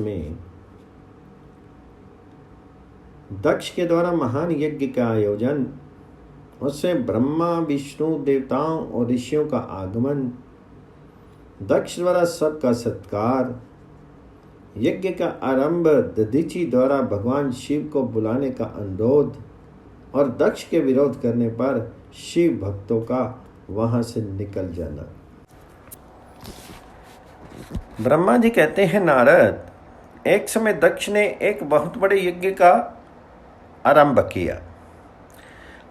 में दक्ष के द्वारा महान यज्ञ का आयोजन, उससे ब्रह्मा विष्णु देवताओं और ऋषियों का आगमन, दक्ष द्वारा सबका सत्कार, यज्ञ का आरंभ, दधीचि द्वारा भगवान शिव को बुलाने का अनुरोध और दक्ष के विरोध करने पर शिव भक्तों का वहां से निकल जाना। ब्रह्मा जी कहते हैं, नारद, एक समय दक्ष ने एक बहुत बड़े यज्ञ का आरंभ किया।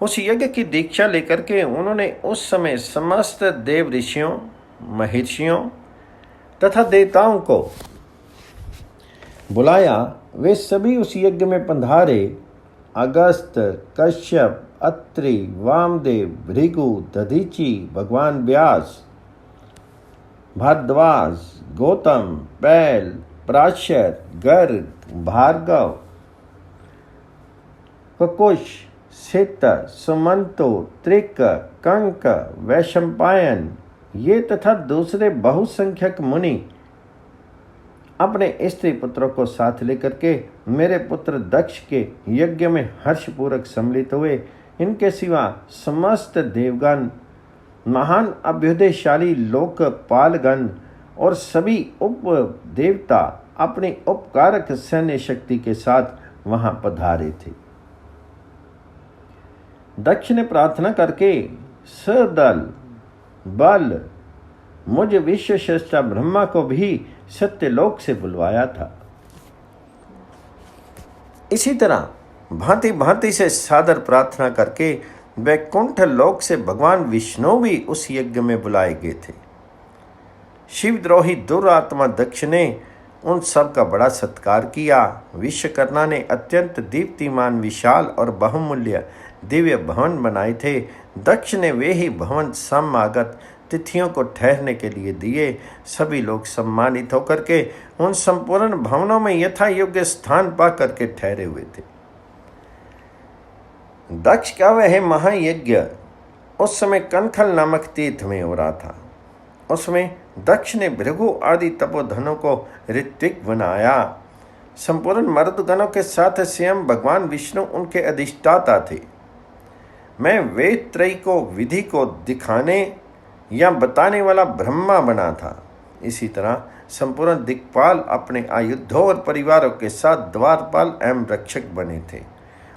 उस यज्ञ की दीक्षा लेकर के उन्होंने उस समय समस्त देव ऋषियों, महर्षियों तथा देवताओं को बुलाया। वे सभी उस यज्ञ में पधारे। अगस्त, कश्यप, अत्रि, वामदेव, भृगु, दधीचि, भगवान व्यास, भारद्वाज, गौतम, पैल, पराशर, गर्ग, भार्गव, ककुश, सित, सुमंतो, त्रिक, कंक, वैशंपायन, ये तथा दूसरे बहुसंख्यक मुनि अपने स्त्री पुत्रों को साथ लेकर के मेरे पुत्र दक्ष के यज्ञ में हर्षपूर्वक सम्मिलित हुए। इनके सिवा समस्त देवगण, महान अभ्युदयशाली लोकपालगण और सभी उप देवता अपनी उपकारक सैन्य शक्ति के साथ वहां पधारे थे। दक्ष ने प्रार्थना करके सदल बल मुझ विश्व श्रेष्ठा ब्रह्मा को भी सत्यलोक से बुलवाया था। इसी तरह भांति भांति से सादर प्रार्थना करके वैकुंठ लोक से भगवान विष्णु भी उस यज्ञ में बुलाए गए थे। शिवद्रोही दुरात्मा दक्ष ने उन सब का बड़ा सत्कार किया। विश्वकर्मा ने अत्यंत दीप्तिमान, विशाल और बहुमूल्य दिव्य भवन बनाए थे। दक्ष ने वे ही भवन समागत तिथियों को ठहरने के लिए दिए। सभी लोग सम्मानित होकर के उन संपूर्ण भवनों में यथा योग्य स्थान पा करके ठहरे हुए थे। दक्ष का वह महायज्ञ उस समय कनखल नामक तीर्थ में हो रहा था। उसमें दक्ष ने भृगु आदि तपोधनों को ऋत्विक बनाया। संपूर्ण मर्दगणों के साथ स्वयं भगवान विष्णु उनके अधिष्ठाता थे। मैं वेद त्रयी को विधि को दिखाने या बताने वाला ब्रह्मा बना था। इसी तरह संपूर्ण दिक्पाल अपने आयुधों और परिवारों के साथ द्वारपाल एवं रक्षक बने थे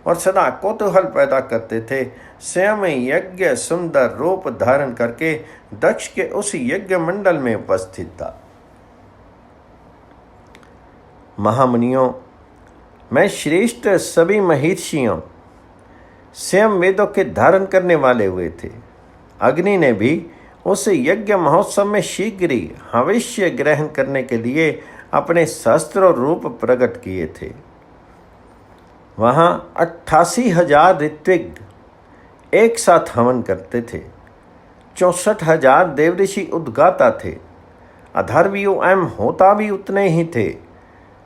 और सदा कौतूहल पैदा करते थे। स्वयं यज्ञ सुंदर रूप धारण करके दक्ष के उस यज्ञ मंडल में उपस्थित था। महामुनियों, मैं श्रेष्ठ सभी महर्षियों स्वयं वेदों के धारण करने वाले हुए थे। अग्नि ने भी उस यज्ञ महोत्सव में शीघ्र ही हविष्य ग्रहण करने के लिए अपने सहस्त्रों रूप प्रकट किए थे। वहाँ 88,000 ऋत्विक एक साथ हवन करते थे। 64,000 देवऋषि उद्गाता थे। अधर्वियों एवं होता भी उतने ही थे।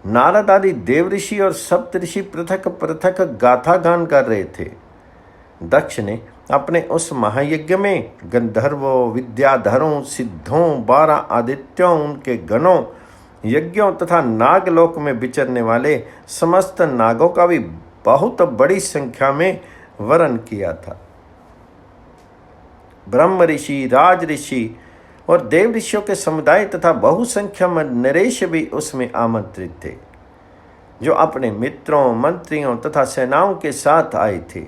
नारद आदि देवऋषि और सप्तऋषि पृथक पृथक गाथा गान कर रहे थे। दक्ष ने अपने उस महायज्ञ में गंधर्वों, विद्याधरों, सिद्धों, 12 आदित्यों, उनके गणों, यज्ञों तथा नागलोक में विचरने वाले समस्त नागों का भी बहुत बड़ी संख्या में वरण किया था। ब्रह्म ऋषि, राज ऋषि और देव ऋषियों के समुदाय तथा बहुसंख्या में नरेश भी उसमें आमंत्रित थे, जो अपने मित्रों, मंत्रियों तथा सेनाओं के साथ आए थे।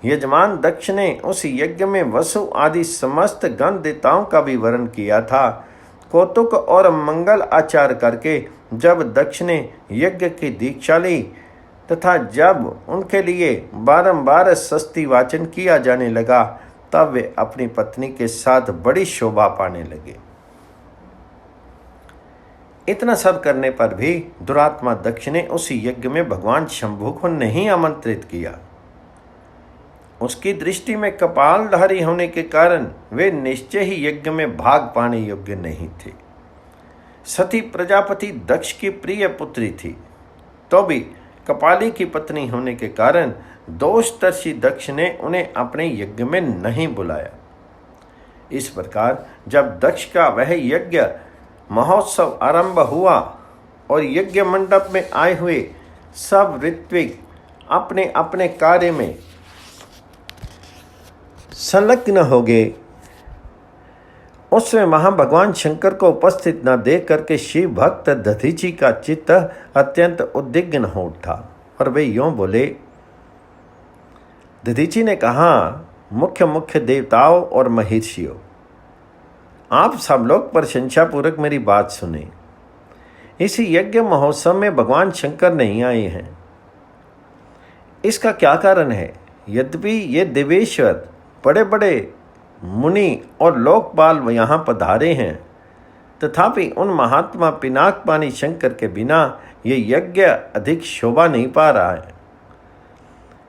यजमान दक्ष ने उस यज्ञ में वसु आदि समस्त गण देवताओं का भी वरण किया था। कौतुक और मंगल आचार करके जब दक्ष ने यज्ञ की दीक्षा ली तथा जब उनके लिए बारंबार सस्ती वाचन किया जाने लगा, तब वे अपनी पत्नी के साथ बड़ी शोभा पाने लगे। इतना सब करने पर भी दुरात्मा दक्ष ने उस यज्ञ में भगवान शंभु को नहीं आमंत्रित किया। उसकी दृष्टि में कपालधारी होने के कारण वे निश्चय ही यज्ञ में भाग पाने योग्य नहीं थे। सती प्रजापति दक्ष की प्रिय पुत्री थी, तो भी कपाली की पत्नी होने के कारण दोषदर्शी दक्ष ने उन्हें अपने यज्ञ में नहीं बुलाया। इस प्रकार जब दक्ष का वह यज्ञ महोत्सव आरंभ हुआ और यज्ञ मंडप में आए हुए सब ऋत्विक अपने अपने कार्य में संलग्न हो गए। उसमें वहां भगवान शंकर को उपस्थित न देख करके शिव भक्त दधीची का चित्त अत्यंत उद्विग्न हो उठा और वे यूं बोले। दधीची ने कहा, मुख्य मुख्य देवताओं और महर्षियों, आप सब लोग प्रशंसापूर्वक मेरी बात सुने। इसी यज्ञ महोत्सव में भगवान शंकर नहीं आए हैं। इसका क्या कारण है? यद्यपि ये देवेश्वर बड़े बड़े मुनि और लोकपाल यहाँ पधारे हैं, तथापि उन महात्मा पिनाकपानी शंकर के बिना ये यज्ञ अधिक शोभा नहीं पा रहा है।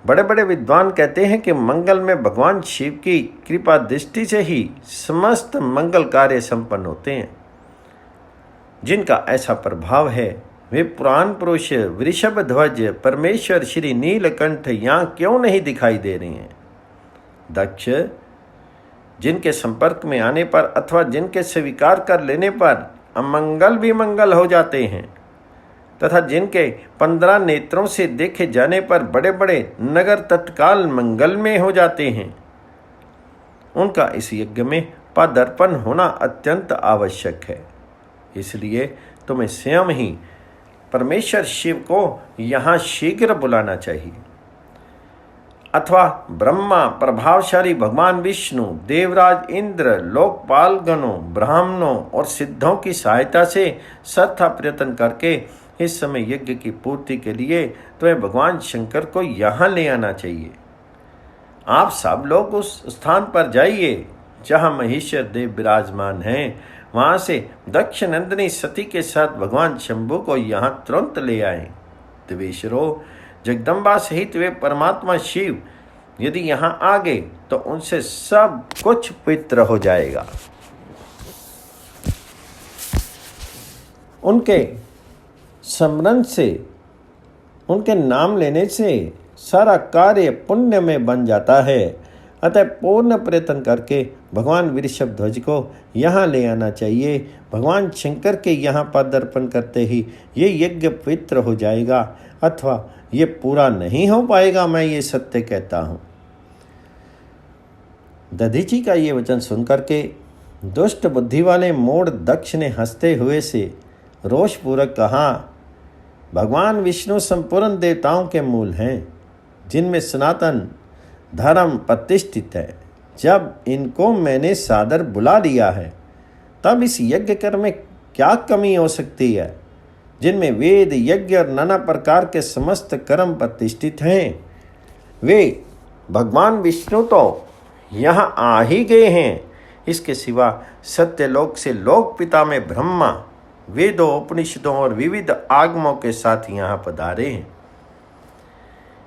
बड़े बड़े विद्वान कहते हैं कि मंगल में भगवान शिव की कृपा दृष्टि से ही समस्त मंगल कार्य संपन्न होते हैं। जिनका ऐसा प्रभाव है वे पुराण पुरुष वृषभ ध्वज परमेश्वर श्री नीलकंठ यहाँ क्यों नहीं दिखाई दे रहे हैं? दक्ष, जिनके संपर्क में आने पर अथवा जिनके स्वीकार कर लेने पर अमंगल भी मंगल हो जाते हैं तथा जिनके 15 नेत्रों से देखे जाने पर बड़े बड़े नगर तत्काल मंगलमय हो जाते हैं, उनका इस यज्ञ में पदार्पण होना अत्यंत आवश्यक है। इसलिए तुम्हें स्वयं ही परमेश्वर शिव को यहाँ शीघ्र बुलाना चाहिए, अथवा ब्रह्मा, प्रभावशाली भगवान विष्णु, देवराज इंद्र, लोकपाल गणों, ब्राह्मणों और सिद्धों की सहायता से सर्था प्रयत्न करके इस समय यज्ञ की पूर्ति के लिए तुम्हें भगवान शंकर को यहाँ ले आना चाहिए। आप सब लोग उस स्थान पर जाइए जहाँ महेश्वर देव विराजमान हैं, वहाँ से दक्ष नंदिनी सती के साथ भगवान शंभु को यहाँ तुरंत ले आए। देवेश्वरों, जगदम्बा सहित वे परमात्मा शिव यदि यहाँ आ गए तो उनसे सब कुछ पवित्र हो जाएगा। उनके स्मरण से, उनके नाम लेने से सारा कार्य पुण्य में बन जाता है। अतः पूर्ण प्रयत्न करके भगवान वृषभ ध्वज को यहाँ ले आना चाहिए। भगवान शंकर के यहाँ पदार्पण करते ही ये यज्ञ पवित्र हो जाएगा, अथवा ये पूरा नहीं हो पाएगा, मैं ये सत्य कहता हूँ। दधीची का ये वचन सुनकर के दुष्ट बुद्धि वाले मूढ़ दक्ष ने हंसते हुए से रोषपूर्वक कहा, भगवान विष्णु संपूर्ण देवताओं के मूल हैं, जिनमें सनातन धर्म प्रतिष्ठित है। जब इनको मैंने सादर बुला लिया है, तब इस यज्ञ कर्म में क्या कमी हो सकती है, जिनमें वेद, यज्ञ और नाना प्रकार के समस्त कर्म प्रतिष्ठित हैं। वे भगवान विष्णु तो यहाँ आ ही गए हैं। इसके सिवा सत्यलोक से लोक पिता में ब्रह्मा वेदों, उपनिषदों और विविध आगमों के साथ यहाँ पधारे हैं।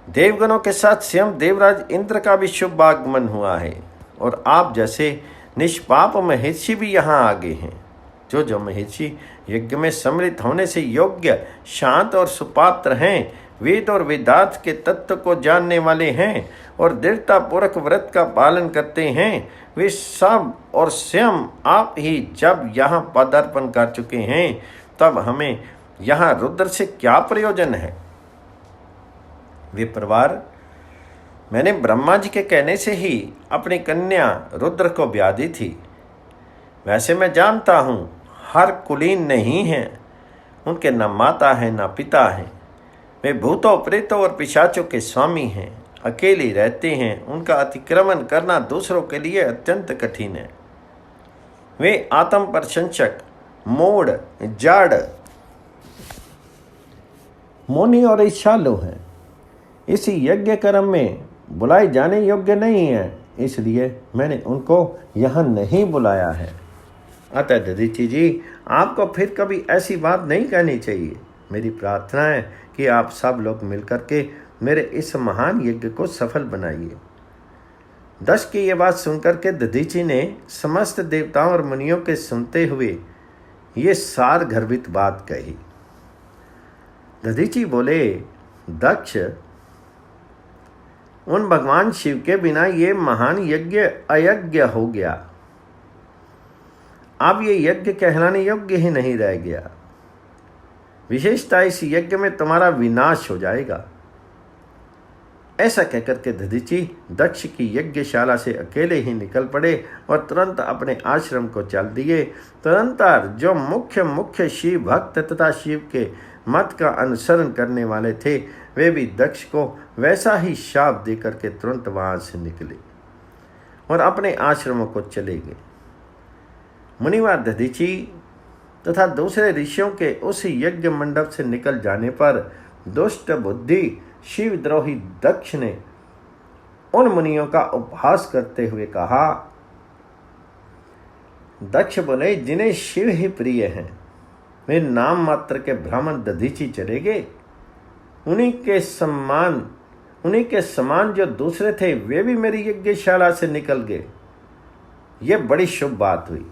देवगणों के साथ स्वयं देवराज इंद्र का भी शुभ आगमन हुआ है और आप जैसे निष्पाप महर्षि भी यहाँ आ गए हैं। जो महर्षि यज्ञ में सम्मिलित होने से योग्य, शांत और सुपात्र हैं, वेद और वेदांत के तत्व को जानने वाले हैं और दृढ़ता पूर्वक व्रत का पालन करते हैं, वे सब और स्वयं आप ही जब यहाँ पदार्पण कर चुके हैं, तब हमें यहाँ रुद्र से क्या प्रयोजन है? वे परिवार, मैंने ब्रह्मा जी के कहने से ही अपनी कन्या रुद्र को ब्याह दी थी। वैसे मैं जानता हूँ हर कुलीन नहीं हैं, उनके न माता है न पिता हैं। वे भूतों, प्रेतों और पिशाचों के स्वामी हैं, अकेले रहते हैं। उनका अतिक्रमण करना दूसरों के लिए अत्यंत कठिन है। वे आत्म प्रशंसक, मूढ़, जाड़, मौनी और ईर्ष्यालु हैं। इसी यज्ञ कर्म में बुलाए जाने योग्य नहीं है, इसलिए मैंने उनको यहाँ नहीं बुलाया है। अतः दधीची जी, आपको फिर कभी ऐसी बात नहीं कहनी चाहिए। मेरी प्रार्थना है कि आप सब लोग मिलकर के मेरे इस महान यज्ञ को सफल बनाइए। दक्ष की ये बात सुनकर के दधीची ने समस्त देवताओं और मुनियों के सुनते हुए ये सार गर्भित बात कही। दधीची बोले, दक्ष, उन भगवान शिव के बिना ये महान यज्ञ अयज्ञ हो गया। अब ये यज्ञ कहलाने योग्य ही नहीं रह गया। विशेषता इस यज्ञ में तुम्हारा विनाश हो जाएगा। ऐसा कहकर के दधीची दक्ष की यज्ञशाला से अकेले ही निकल पड़े और तुरंत अपने आश्रम को चल दिए। तदनंतर जो मुख्य शिव भक्त तथा शिव के मत का अनुसरण करने वाले थे, वे भी दक्ष को वैसा ही शाप देकर के तुरंत वहां से निकले और अपने आश्रमों को चले गए। मुनिवर दधीची तथा दूसरे ऋषियों के उस यज्ञ मंडप से निकल जाने पर दुष्ट बुद्धि शिवद्रोही दक्ष ने उन मुनियों का उपहास करते हुए कहा। दक्ष बोले, जिन्हें शिव ही प्रिय हैं, वे नाम मात्र के ब्राह्मण दधीची चले गए। उन्हीं के समान जो दूसरे थे, वे भी मेरी यज्ञशाला से निकल गए। ये बड़ी शुभ बात हुई।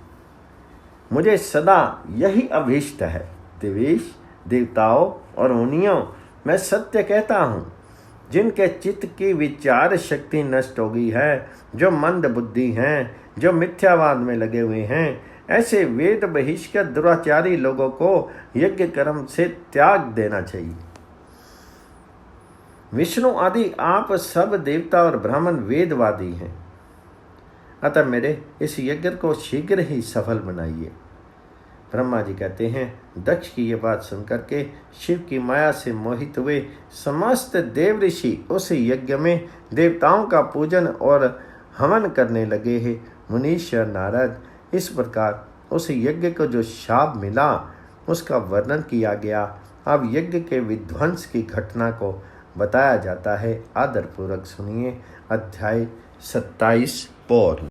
मुझे सदा यही अभीष्ट है। देवेश, देवताओं और मुनियों, मैं सत्य कहता हूँ, जिनके चित्त की विचार शक्ति नष्ट हो गई है, जो मंद बुद्धि हैं, जो मिथ्यावाद में लगे हुए हैं, ऐसे वेद बहिष्कृत दुराचारी लोगों को यज्ञ कर्म से त्याग देना चाहिए। विष्णु आदि आप सब देवता और ब्राह्मण वेदवादी हैं, अतः मेरे इस यज्ञ को शीघ्र ही सफल बनाइए। ब्रह्मा जी कहते हैं, दक्ष की ये बात सुनकर के शिव की माया से मोहित हुए समस्त देव ऋषि उस यज्ञ में देवताओं का पूजन और हवन करने लगे हैं। मुनीश और नारद, इस प्रकार उस यज्ञ को जो शाप मिला उसका वर्णन किया गया। अब यज्ञ के विध्वंस की घटना को बताया जाता है। आदरपूर्वक सुनिए। अध्याय 27 पौर।